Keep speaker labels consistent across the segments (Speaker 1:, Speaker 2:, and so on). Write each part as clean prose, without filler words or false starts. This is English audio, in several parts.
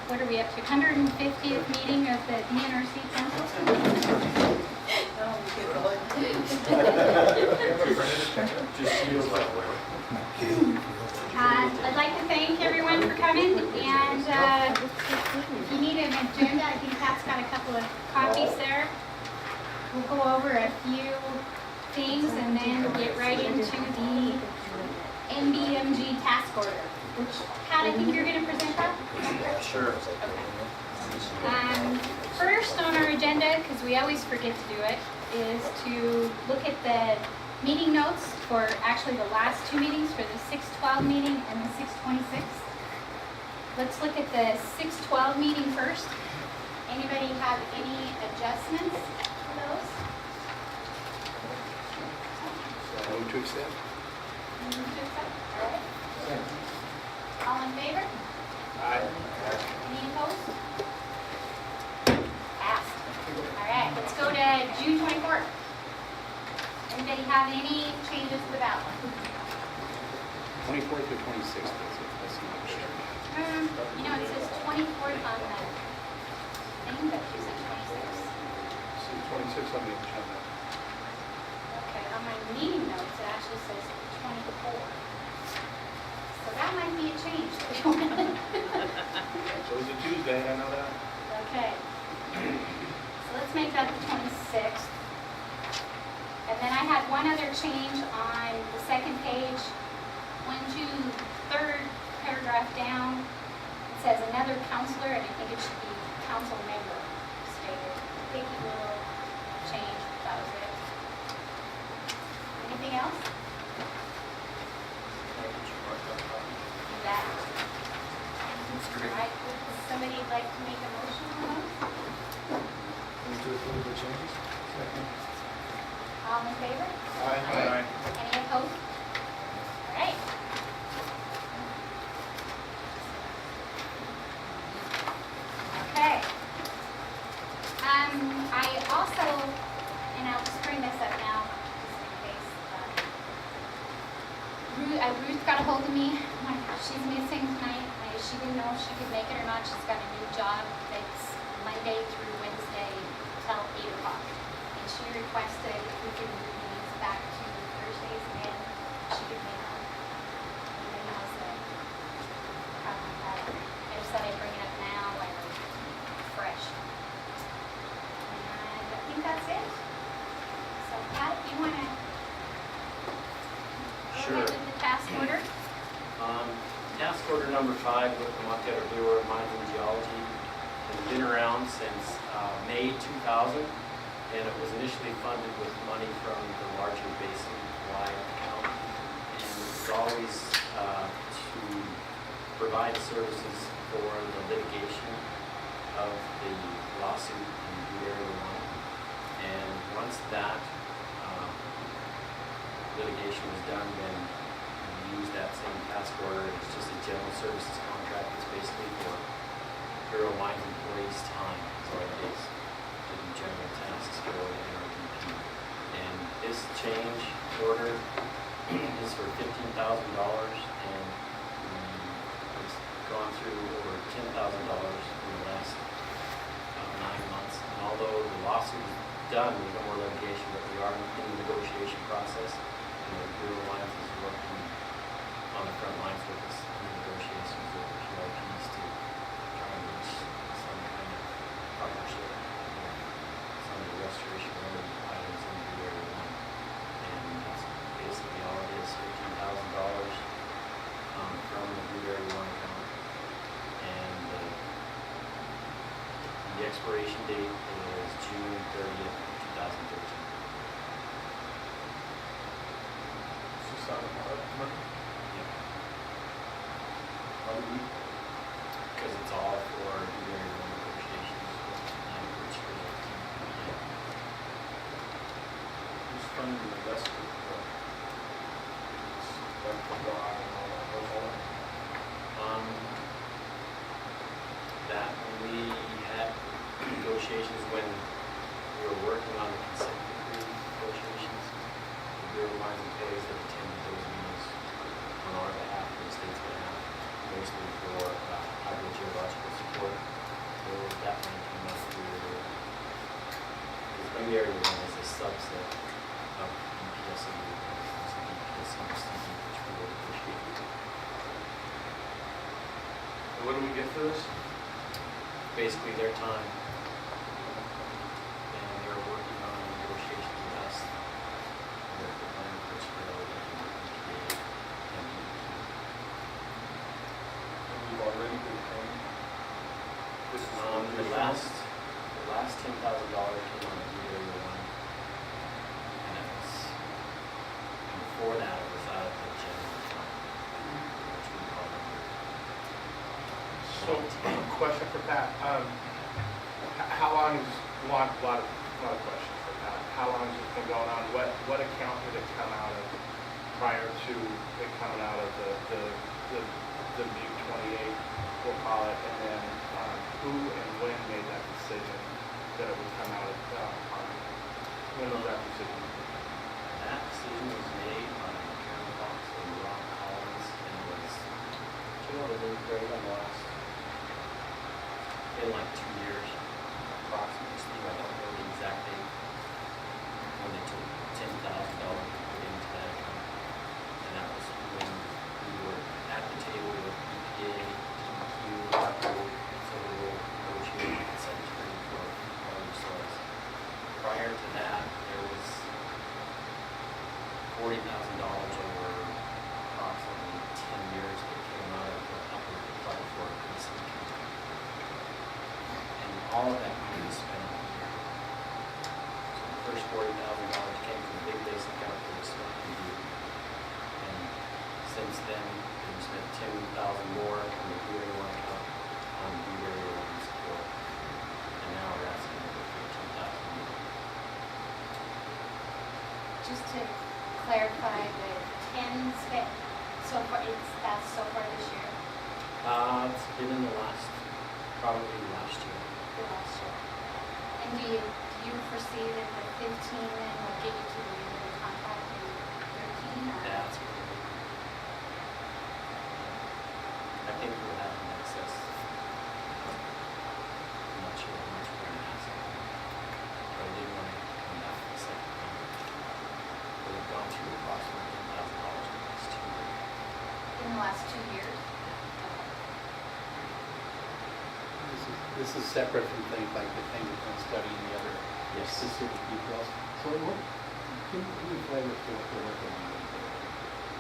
Speaker 1: what are we up to, 150th meeting of the BNRC Council? I'd like to thank everyone for coming, and if you need an agenda, I think Pat's got a couple of copies there. We'll go over a few things and then get right into the NBMG task order. Pat, I think you're going to present that?
Speaker 2: Sure.
Speaker 1: Okay. First on our agenda, because we always forget to do it, is to look at the meeting notes for actually the last two meetings, for the 6/12 meeting and the 6/26. Let's look at the 6/12 meeting first. Anybody have any adjustments to those?
Speaker 2: Move to accept.
Speaker 1: Move to accept? All right. All in favor?
Speaker 2: Aye.
Speaker 1: Any opposed? Passed. All right, let's go to June 24th. Anybody have any changes to the ballot?
Speaker 2: 24th or 26th? That's not sure.
Speaker 1: You know, it says 24th on the thing, but you said 26th.
Speaker 2: See, 26th on the agenda.
Speaker 1: Okay, on my meeting notes, it actually says 24. So that might be a change.
Speaker 2: So it's a Tuesday, I know that.
Speaker 1: Okay. So let's make that the 26th. And then I had one other change on the second page, 1, 2, third paragraph down. It says another counselor, and I think it should be council member stated. Picky little change, that was it. Anything else? Do that. All right, would somebody like to make a motion on those?
Speaker 2: Move to approve the changes. Second.
Speaker 1: All in favor?
Speaker 2: Aye.
Speaker 1: Any opposed? All right. Okay. I also, and I'll just bring this up now, just in case. Ruth got a hold of me. She's missing tonight. She didn't know if she could make it or not. She's got a new job that's Monday through Wednesday till 8 o'clock. And she requested if we could move these back to Thursdays, and then she could make them. Anybody knows that? Problem with that? I just thought I'd bring it up now when it's fresh. And I think that's it. So Pat, if you want to go
Speaker 3: Sure.
Speaker 1: ahead with the task order.
Speaker 3: Task order number 5 with the Montana Bureau of Mines and Geology has been around since May 2000, and it was initially funded with money from the larger basin wide account, and it was always to provide services for the litigation of the lawsuit in Blue Area 1. And once that litigation was done, then use that same task order. It's just a general services contract. It's basically for Bureau of Mines employees' time. That's all it is. To do general tasks for the NRDP. And this change order is for $15,000, and it's gone through over $10,000 in the last 9 months. And although the lawsuit is done, there's no more litigation, but we are in the negotiation process. And the Bureau of Mines is working on the front lines with us in the negotiations with the QIPs to try and reach some kind of partnership with some of the restoration related items in the Area 1. And that's basically all it is, $15,000 from the Blue Area 1 account. And the expiration date is June 30th, 2013. Because it's all for the Area 1 negotiations and which for the team.
Speaker 2: Who's funding the rest of the stuff for the eye and all that goes on?
Speaker 3: That when we had negotiations, when we were working on the consent decree negotiations, the Bureau of Mines and Employees that attended those meetings on our behalf and the state's behalf, mostly for hydrogeological support.
Speaker 4: And what do we get for this?
Speaker 3: Basically their time. And they're working on negotiations with us. They're preparing for Israel and EPA and
Speaker 4: And we've already been paying. This is
Speaker 3: The last $10,000 came on the Blue Area one. And it was, and before that it was out of the general fund, which we call it.
Speaker 4: So, question for Pat. How long is, a lot of questions for Pat. How long has this been going on? What account did it come out of prior to it coming out of the Butte 28, we'll call it, and then who and when made that decision that it would come out of, when was that decision?
Speaker 3: That decision was made by Karen Fox and Rob Collins, and it was, very last, in like 2 years, approximately. Steve, I don't know the exact date, when they took $10,000 and put into that account. And that was when we were at the table with EPA, DEQ, ARPO, so we were negotiating with Secretary for water resource. Prior to that, there was $40,000 over approximately 10 years that came out of the upper applied for this account. And all of that money was spent on the year. So the first $40,000 came from the big base account that was spent in Butte. And since then, we spent $10,000 more from the Blue Area 1 account on Blue Area 1 support. And now we're asking for $15,000 more.
Speaker 1: Just to clarify, the 10 spent so far, that's so far this year,
Speaker 3: It's been in the last, probably last year.
Speaker 1: the last year. And do you foresee that the 15 then will get you to the end of the contract in 13 or?
Speaker 3: That's what it is. I think we'll have an excess. I'm not sure how much we're going to ask. But I didn't want to come back for the second time. But we've gone through approximately $10,000 in the last 2 years.
Speaker 1: In the last 2 years?
Speaker 5: This is separate from things like the thing we've been studying the other
Speaker 3: Yes.
Speaker 5: specific details. So what, can you flavor for what they're working on with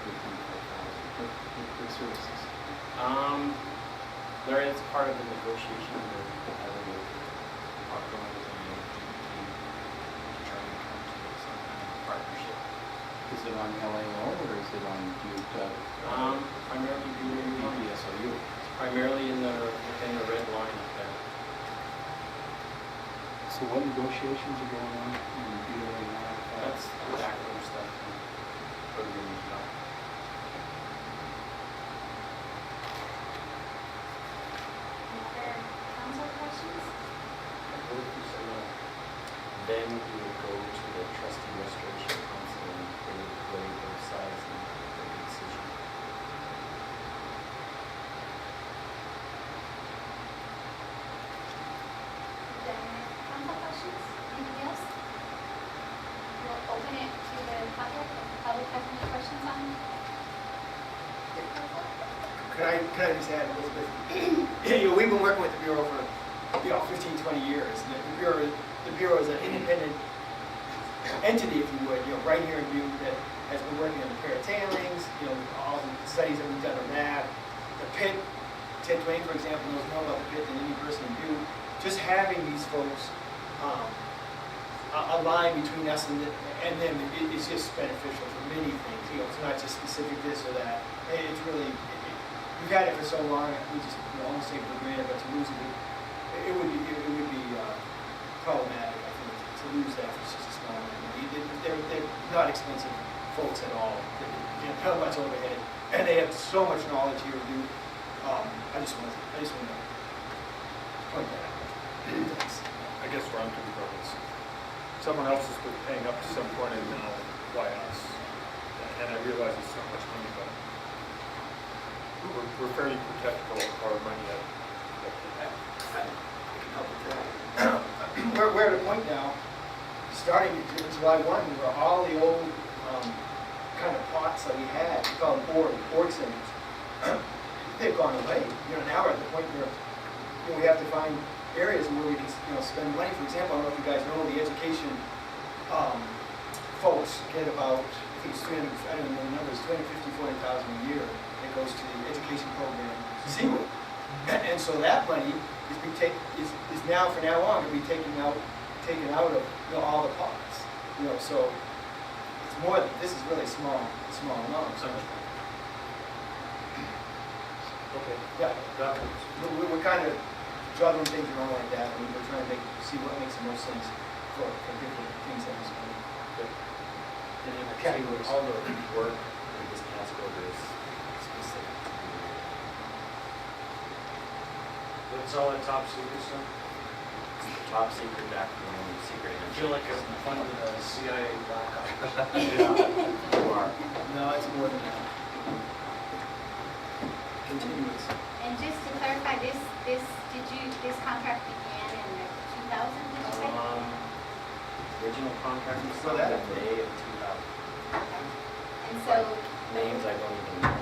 Speaker 5: the 24,000? What services?
Speaker 3: There is part of the negotiation that I will partner with the team to try and come to some kind of partnership.
Speaker 5: Is it on LAO or is it on Butte?
Speaker 3: Primarily
Speaker 5: BPSOU?
Speaker 3: primarily in the red line up there.
Speaker 5: So what negotiations are going on in the Butte area now?
Speaker 3: That's the backroom stuff for the job.
Speaker 1: Any other council questions?
Speaker 3: Then you would go to the trustee restoration council and they would weigh both sides and make a decision.
Speaker 1: Council questions? Anything else? We'll open it to the public. If the public has any questions on it.
Speaker 2: Could I just add a little bit? We've been working with the Bureau for 15, 20 years. And the Bureau is an independent entity, if you would, right here in Butte that has been working on the pair of tailings, all the studies that we've done on that. The pit, Ted Twain, for example, knows more about the pit than any person in Butte. Just having these folks a line between us and them is just beneficial for many things. It's not just specific this or that. It's really, we've had it for so long, we just almost take it for granted, but to lose it, it would be problematic, I think, to lose that for such a small amount. They're not expensive folks at all. They're not much overhead, and they have so much knowledge here, dude. I just want to point that out. Thanks.
Speaker 4: I guess where I'm coming from is, someone else has been paying up to some point and now, why us? And I realize it's not much money, but we're fairly protective of our money at
Speaker 2: I can help with that. We're at a point now, starting July 1, where all the old kind of pots that we had, we call them org centers, they've gone away. Now we're at the point where, we have to find areas where we can, spend money. For example, I don't know if you guys know, the education, folks get about, I think it's 300, I don't know the numbers, 250, 400,000 a year that goes to the education program, Seaway. And so that money is now, from now on, going to be taken out of, all the pots. So it's more, this is really small amount. So,
Speaker 4: Okay.
Speaker 2: yeah,
Speaker 4: That
Speaker 2: we're kind of juggling things around like that, and we're trying to see what makes the most sense for different things that we spend.
Speaker 3: And then
Speaker 2: Categories.
Speaker 3: all the work in this task order is specific to the area.
Speaker 6: What's all that top secret stuff?
Speaker 3: It's the top secret background, secret.
Speaker 6: I feel like I'm funded a CIA black ops.
Speaker 3: You are.
Speaker 2: No, it's more than that. Continuous.
Speaker 1: And just to clarify, this contract began in the 2000, did you say?
Speaker 3: Original contract was
Speaker 2: So
Speaker 3: signed
Speaker 2: that-
Speaker 3: in May of 2000.
Speaker 1: Okay. And so.
Speaker 3: Names I don't even know.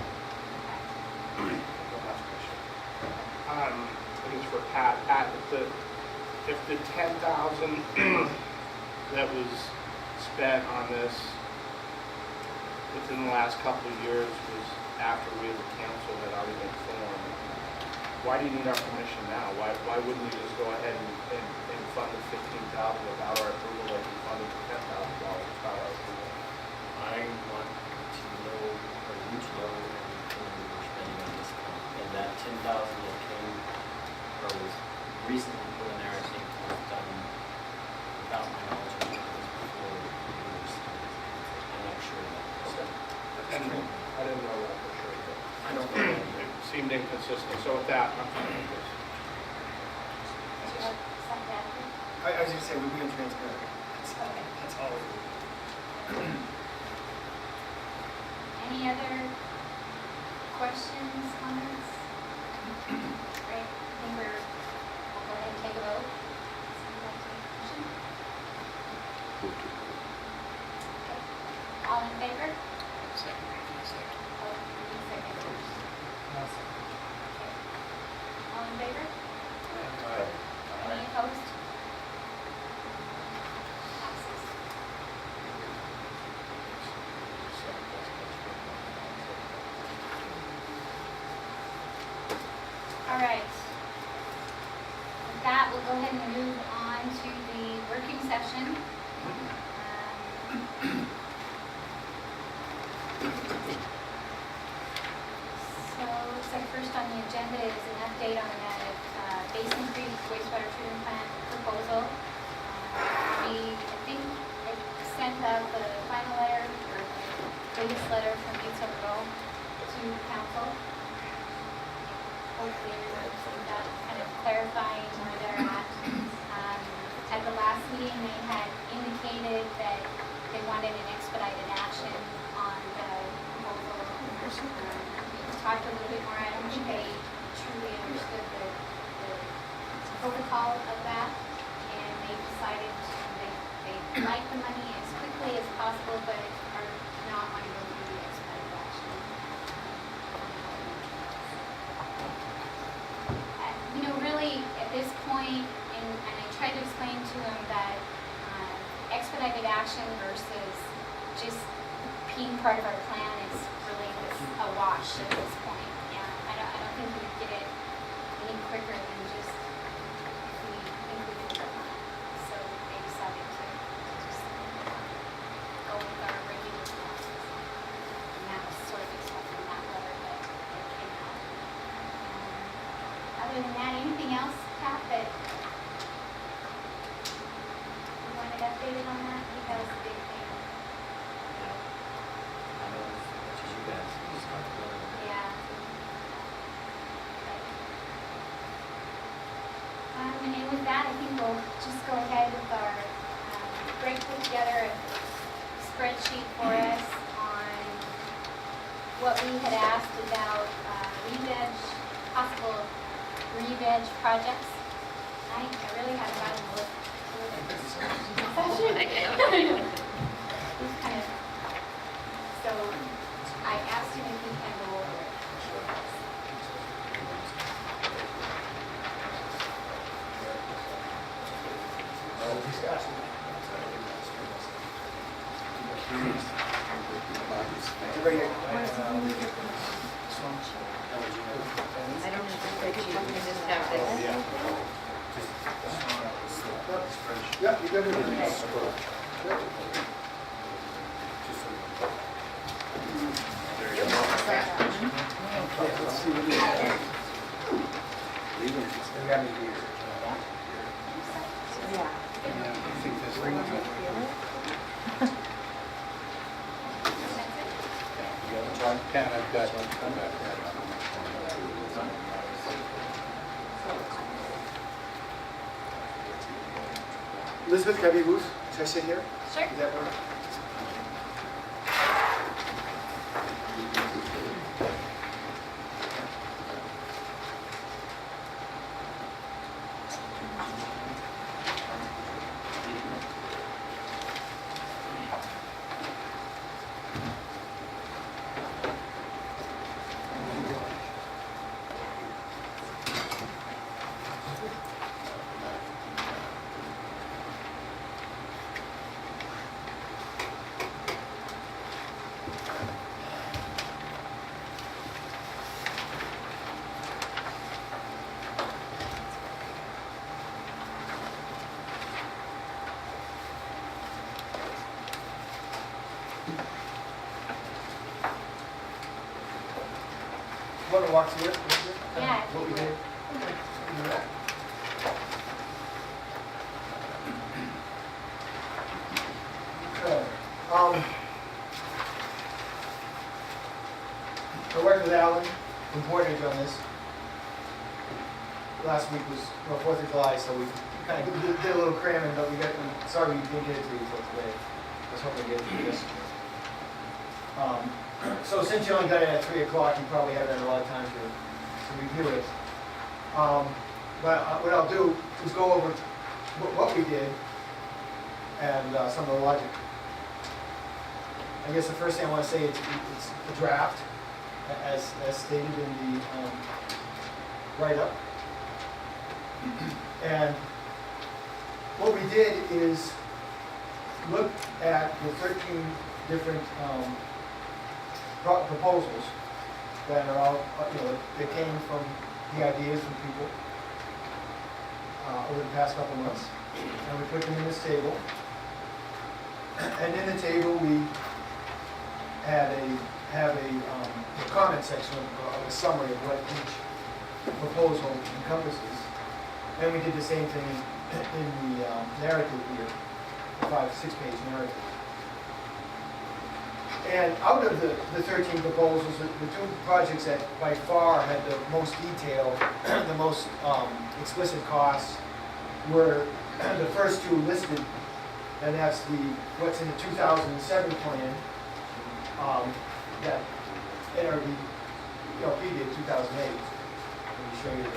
Speaker 1: Okay.
Speaker 4: One last question. I think it's for Pat. Pat, if the 10,000 that was spent on this within the last couple of years was after we as a council had already been formed, why do you need our permission now? Why wouldn't we just go ahead and fund the 15,000 without our approval like we funded the $10,000 without our approval?
Speaker 3: I want to know, or you to know, everything we were spending on this account. And that 10,000 that came, or was recently put in there, I think was done without my knowledge. I think it was before we were started. I'm not sure of that.
Speaker 4: I didn't know that for sure, but
Speaker 3: I don't know.
Speaker 4: it seemed inconsistent. So with that, I'm fine with this.
Speaker 1: Something after?
Speaker 2: I was going to say, we're being transparent.
Speaker 1: Okay.
Speaker 2: That's all.
Speaker 1: Any other questions, comments? Great, I think we'll go ahead and take a vote. Someone like to make a motion? Okay. All in favor? Oh, you need a second first. Okay. All in favor? Any opposed? Passes. All right. With that, we'll go ahead and move on to the working session. So, looks like first on the agenda is an update on that Basin Creek wastewater treatment plant proposal. I think it sent out the final letter, or the latest letter from Youth Silver Bowl to council. Hopefully, that kind of clarifying where they're at. At the last meeting, they had indicated that they wanted an expedited action on the proposal. We talked a little bit more. I don't think they truly understood the protocol of that, and they decided they like the money as quickly as possible, but are not wanting to go through the expedited action. Really, at this point, and I tried to explain to them that expedited action versus just being part of our plan is really a wash at this point. Yeah, I don't think we could get it any quicker than just if we think we can work on it. So they decided to just go with our regular process. And that was sort of expecting that letter that came out. Other than that, anything else, Pat, that you wanted updated on that? That was the big thing.
Speaker 3: I know as much as you guys, we just talked about it.
Speaker 1: Yeah. And with that, I think we'll just go ahead with our, Greg put together a spreadsheet for us on what we had asked about re-veg, possible re-veg projects. I really haven't gotten to look through this session. It's kind of, so I asked him if he can go over it.
Speaker 2: Yeah, you got it. Let's see what we have. We got it here.
Speaker 7: Yeah.
Speaker 5: I think this ring is Ken, I've got one come back there.
Speaker 2: Elizabeth, can I be Ruth? Should I sit here?
Speaker 1: Sure.
Speaker 2: Does that work? Want to walk through it?
Speaker 1: Yeah.
Speaker 2: What we did? Okay. I worked with Alan from Portage on this. Last week was 4th of July, so we kind of did a little cramming, but sorry we didn't get it to you till today. I was hoping to get it to you yesterday. So since you only got it at 3 o'clock, you probably haven't had a lot of time to review it. But what I'll do is go over what we did and some of the logic. I guess the first thing I want to say is it's a draft, as stated in the write-up. And what we did is look at the 13 different proposals that are all, that came from the ideas from people over the past couple months. And we put them in this table. And in the table, we have a comment section of a summary of what each proposal encompasses. And we did the same thing in the narrative here, the 5-6-page narrative. And out of the 13 proposals, the two projects that by far had the most detail, the most explicit costs, were the first two listed, and that's what's in the 2007 plan that NRD did 2008. Let me show you the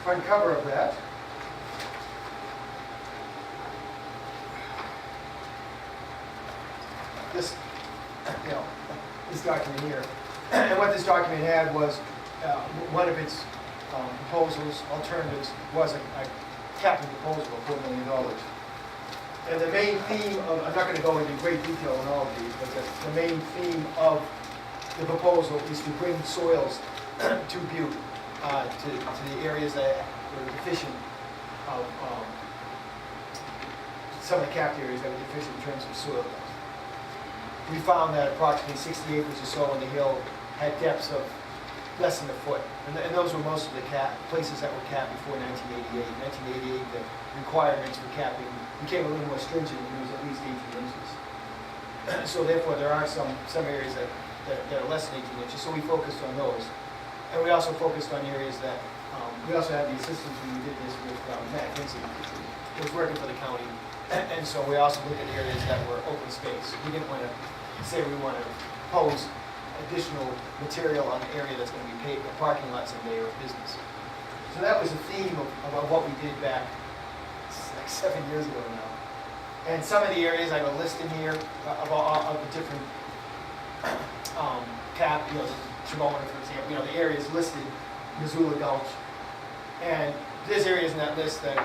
Speaker 2: front cover of that. This document here. And what this document had was one of its proposals, alternatives, was a capital proposal of $4 million. And the main theme of, I'm not going to go into great detail on all of these, but the main theme of the proposal is to bring soils to Butte, to the areas that were deficient of, some of the capped areas that were deficient in terms of soil depth. We found that approximately 60 acres or so on the hill had depths of less than a foot. And those were most of the places that were capped before 1988. In 1988, the requirements for capping became a little more stringent, and it was at least 18 inches. So therefore, there are some areas that are less than 18 inches, so we focused on those. And we also focused on areas that, we also had the assistance when we did this with Matt Vincent, who was working for the county. And so we also looked at areas that were open space. We didn't want to say we want to pose additional material on an area that's going to be paved, a parking lot someday or a business. So that was the theme of what we did back like 7 years ago now. And some of the areas I will list in here of the different Shimona, for example, the areas listed, Missoula Gulch. And there's areas in that list that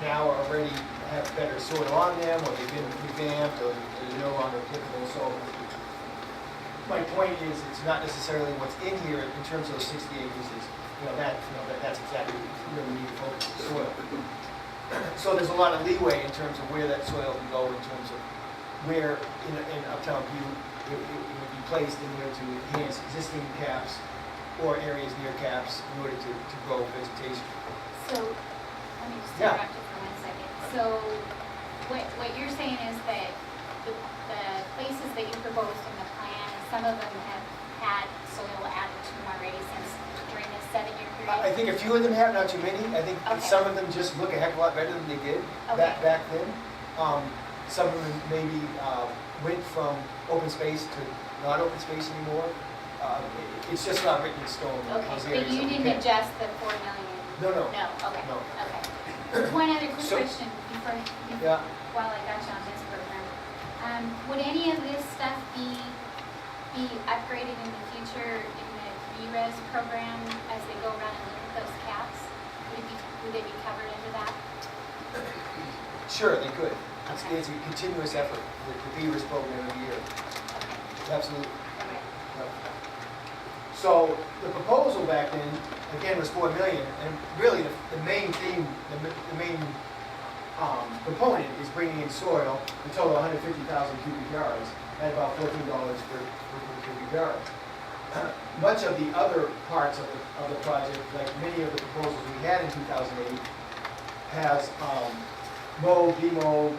Speaker 2: now are already have better soil on them, or they've been revamped, or they're no longer applicable. So my point is, it's not necessarily what's in here in terms of those 60 acres is, that's exactly where we need to focus the soil. So there's a lot of leeway in terms of where that soil can go, in terms of where in Uptown View it would be placed in there to enhance existing caps or areas near caps in order to grow vegetation.
Speaker 1: So, let me just
Speaker 2: Yeah.
Speaker 1: interrupt you for 1 second. So, what you're saying is that the places that you proposed in the plan, some of them have had soil added to them already since during this 7-year period?
Speaker 2: I think a few of them have, not too many. I think
Speaker 1: Okay.
Speaker 2: some of them just look a heck of a lot better than they did back then. Some of them maybe went from open space to not open space anymore. It's just not written in stone.
Speaker 1: Okay,
Speaker 2: those
Speaker 1: but
Speaker 2: areas
Speaker 1: you
Speaker 2: that we
Speaker 1: didn't
Speaker 2: can.
Speaker 1: adjust the 4 million?
Speaker 2: No, no.
Speaker 1: No, okay,
Speaker 2: No.
Speaker 1: okay. One other quick
Speaker 2: So-
Speaker 1: question before,
Speaker 2: Yeah.
Speaker 1: while I got you on this program. Would any of this stuff be upgraded in the future in the VRES program as they go around and look at those caps? Would they be covered under that?
Speaker 2: Sure, they could.
Speaker 1: Okay.
Speaker 2: It's a continuous effort with the BNRC program every year.
Speaker 1: Okay,
Speaker 2: Absolutely.
Speaker 1: okay.
Speaker 2: Yep. So the proposal back then, again, was 4 million, and really the main theme, the main component is bringing in soil, a total of 150,000 cubic yards, at about $14 per cubic yard. Much of the other parts of the project, like many of the proposals we had in 2008, has mold, demold,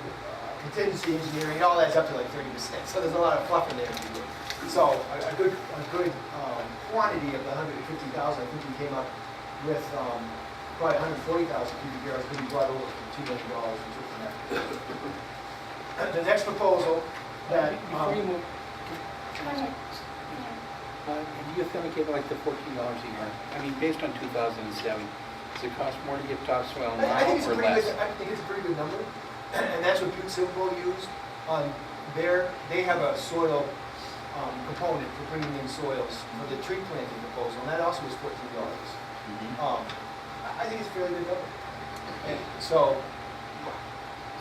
Speaker 2: contingency engineering, it all adds up to like 30%. So there's a lot of fluff in there to do. So a good quantity of the 150,000, I think we came up with probably 140,000 cubic yards could be brought over from $2 million we took from that. The next proposal that
Speaker 5: Before you move,
Speaker 1: Go ahead. Yeah.
Speaker 5: do you think like the $14 a yard? I mean, based on 2007, does it cost more to get topsoil
Speaker 2: I
Speaker 5: now
Speaker 2: think it's a
Speaker 5: or
Speaker 2: pretty
Speaker 5: less?
Speaker 2: good, I think it's a pretty good number, and that's what Butte Silver used on they have a soil component for bringing in soils for the tree planting proposal, and that also was $14.
Speaker 5: Mhm.
Speaker 2: I think it's a fairly good number. And so,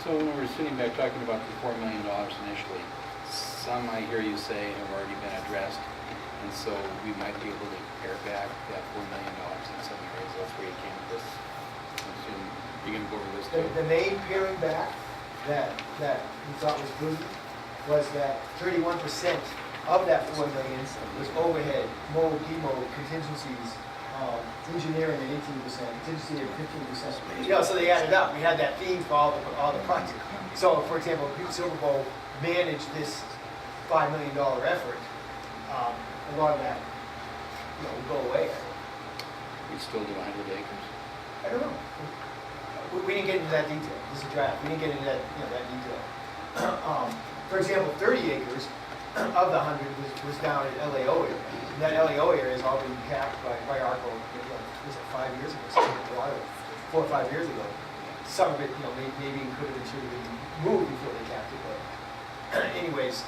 Speaker 5: So when we're sitting back talking about the $4 million initially, some I hear you say have already been addressed, and so we might be able to pare back that $4 million in some areas. That's where you came with this. I'm assuming you're going to go over this too.
Speaker 2: the main paring back that we thought was prudent was that 31% of that 4 million was overhead, mold, demold, contingencies, engineering at 18%, contingency at 15%. So they added up. We had that theme for all the projects. So, for example, Butte Silver Bowl managed this $5 million effort. A lot of that, would go away.
Speaker 5: We still do 100 acres.
Speaker 2: I don't know. We didn't get into that detail. This is a draft. We didn't get into that, that detail. For example, 30 acres of the 100 was down at LAO area. And that LAO area has all been capped by ARCO, was it 5 years ago? Something like that, 4 or 5 years ago. Some of it, maybe could have been should have been moved before they capped it. But anyways,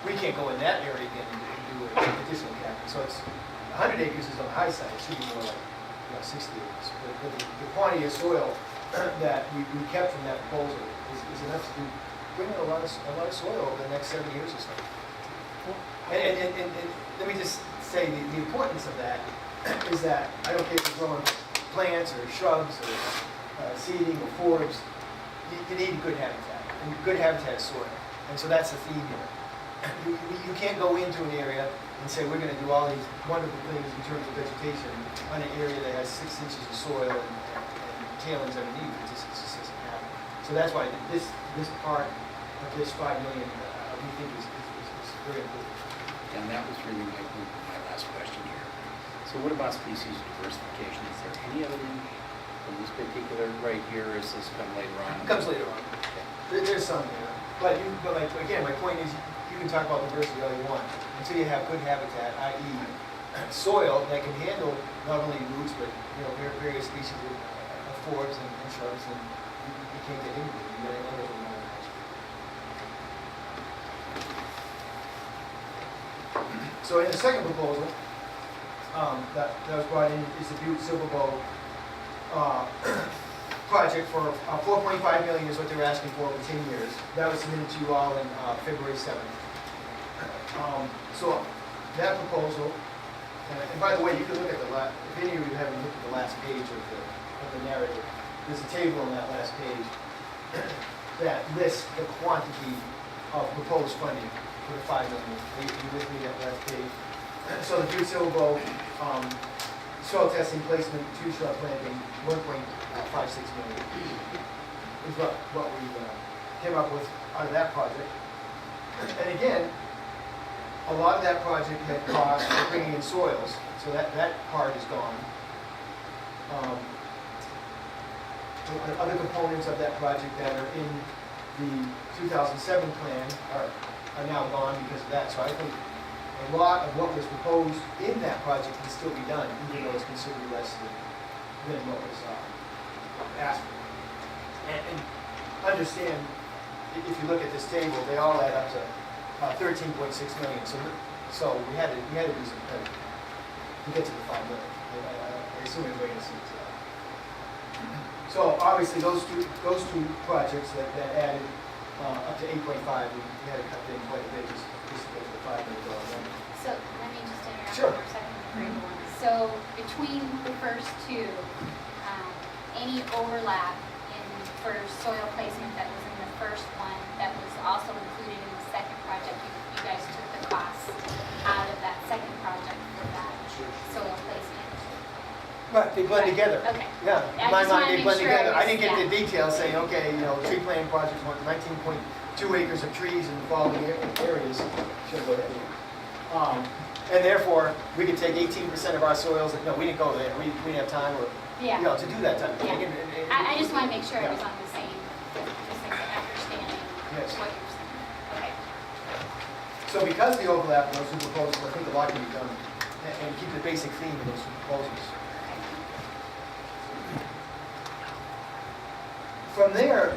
Speaker 2: we can't go in that area again and do additional capping. So it's 100 acres is on the high side. It should be more like 60 acres. But the quantity of soil that we kept from that proposal is enough to bring in a lot of soil over the next 7 years or so. And let me just say the importance of that is that I don't care if you're growing plants or shrubs or seeding or forbs, you need good habitat. And good habitat is soil. And so that's the theme here. You can't go into an area and say we're going to do all these wonderful things in terms of vegetation on an area that has 6 inches of soil and tailings underneath. It just doesn't happen. So that's why this part of this $5 million we think is very important.
Speaker 5: And that was really my last question here. So what about species diversification? Is there any other from this particular right here, or is this come later on?
Speaker 2: It comes later on. There's some there. But again, my point is you can talk about diversity all you want until you have good habitat, i.e. soil that can handle not only roots but various species of forbs and shrubs, and you can't get into it. You got to end up with more than So in the second proposal that was brought in is the Butte Silver Bowl project for $4.5 million is what they're asking for 10 years. That was submitted to you all in February 7th. So that proposal, and by the way, you can look at the last, if any of you haven't looked at the last page of the narrative, there's a table on that last page that lists the quantity of proposed funding for the 5 million. Are you with me at that last page? So the Butte Silvo, soil testing, placement, tree shrub planting, 1.56 million is what we came up with out of that project. And again, a lot of that project had cost for bringing in soils, so that part is gone. The other components of that project that are in the 2007 plan are now gone because of that. So I think a lot of what was proposed in that project can still be done, even though it's considerably less than what was asked for. And understand, if you look at this table, they all add up to 13.6 million. So we had to do some credit to get to the 5 million. I assume everybody can see it. So obviously those two projects that added up to 8.5, we had to cut in quite a bit just to get to the $5 million number.
Speaker 1: So let me just interrupt
Speaker 2: Sure.
Speaker 1: for a second. So between the first two, any overlap for soil placement that was in the first one, that was also included in the second project, you guys took the costs out of that second project for that soil placement.
Speaker 2: Right, they blend
Speaker 1: Right.
Speaker 2: together.
Speaker 1: Okay.
Speaker 2: Yeah,
Speaker 1: I
Speaker 2: in my
Speaker 1: just
Speaker 2: mind,
Speaker 1: wanna
Speaker 2: they
Speaker 1: make
Speaker 2: blend
Speaker 1: sure
Speaker 2: together. I
Speaker 1: I
Speaker 2: didn't get the
Speaker 1: was-
Speaker 2: details saying, okay, tree planting projects want 19.2 acres of trees in the following areas. Should go ahead. And therefore, we could take 18% of our soils, no, we didn't go there, we didn't have time or,
Speaker 1: Yeah.
Speaker 2: to do that type of thing.
Speaker 1: Yeah. I just want to make sure I
Speaker 2: Yeah.
Speaker 1: was on the same, just like understanding
Speaker 2: Yes.
Speaker 1: what you're saying. Okay.
Speaker 2: So because of the overlap in those two proposals, I think a lot can be done and keep the basic theme of those two proposals.
Speaker 1: Okay.
Speaker 2: From there,